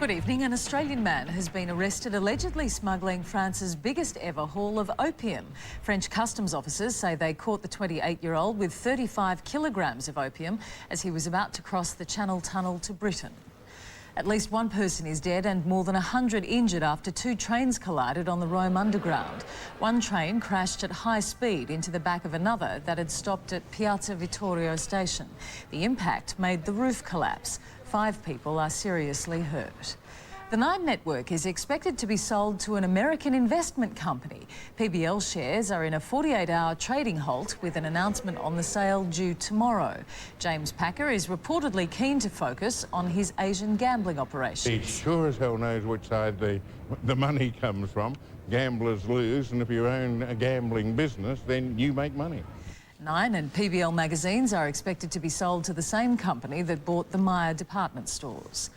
Good evening. An Australian man has been arrested allegedly smuggling France's biggest ever haul of opium. French customs officers say they caught the 28-year-old with 35 kilograms of opium as he was about to cross the Channel Tunnel to Britain. At least one person is dead and more than 100 injured after two trains collided on the Rome Underground. One train crashed at high speed into the back of another that had stopped at Piazza Vittorio station. The impact made the roof collapse. 5 people are seriously hurt. The Nine network is expected to be sold to an American investment company. PBL shares are in a 48-hour trading halt with an announcement on the sale due tomorrow. James Packer is reportedly keen to focus on his Asian gambling operations. He sure as hell knows which side the money comes from. Gamblers lose, and if you own a gambling business, then you make money. Nine and PBL magazines are expected to be sold to the same company that bought the Myer department stores.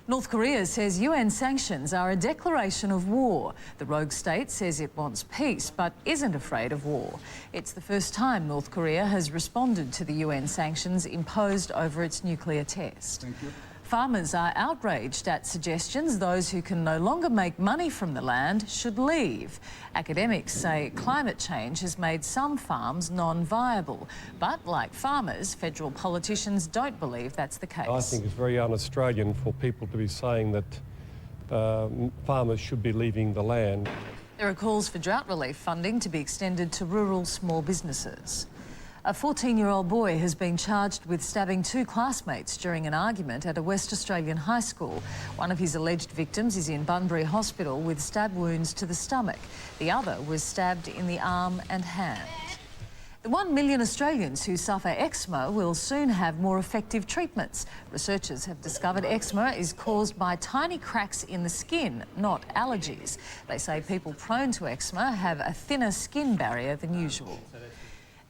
North Korea says UN sanctions are a declaration of war. The rogue state says it wants peace but isn't afraid of war. It's the first time North Korea has responded to the UN sanctions imposed over its nuclear test. Thank you. Farmers are outraged at suggestions those who can no longer make money from the land should leave. Academics say climate change has made some farms non-viable. But like farmers, federal politicians don't believe that's the case. I think it's very un-Australian for people to be saying that farmers should be leaving the land. There are calls for drought relief funding to be extended to rural small businesses. A 14-year-old boy has been charged with stabbing 2 classmates during an argument at a West Australian high school. One of his alleged victims is in Bunbury Hospital with stab wounds to the stomach. The other was stabbed in the arm and hand. The 1 million Australians who suffer eczema will soon have more effective treatments. Researchers have discovered eczema is caused by tiny cracks in the skin, not allergies. They say people prone to eczema have a thinner skin barrier than usual.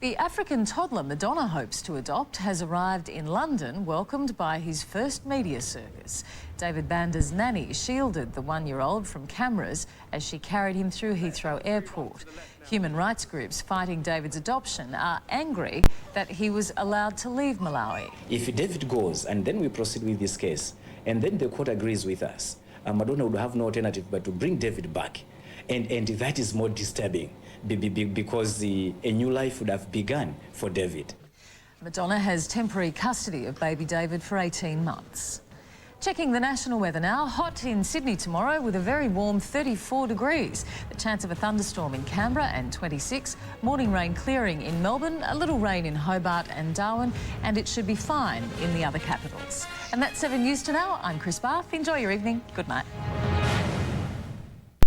The African toddler Madonna hopes to adopt has arrived in London, welcomed by his first media circus. David Bander's nanny shielded the 1-year-old from cameras as she carried him through Heathrow Airport. Human rights groups fighting David's adoption are angry that he was allowed to leave Malawi. If David goes and then we proceed with this case and then the court agrees with us, Madonna would have no alternative but to bring David back. And that is more disturbing because a new life would have begun for David. Madonna has temporary custody of baby David for 18 months. Checking the national weather now. Hot in Sydney tomorrow with a very warm 34 degrees. The chance of a thunderstorm in Canberra and 26. Morning rain clearing in Melbourne, a little rain in Hobart and Darwin, and it should be fine in the other capitals. And that's 7 News to Now. I'm Chris Barth. Enjoy your evening. Good night.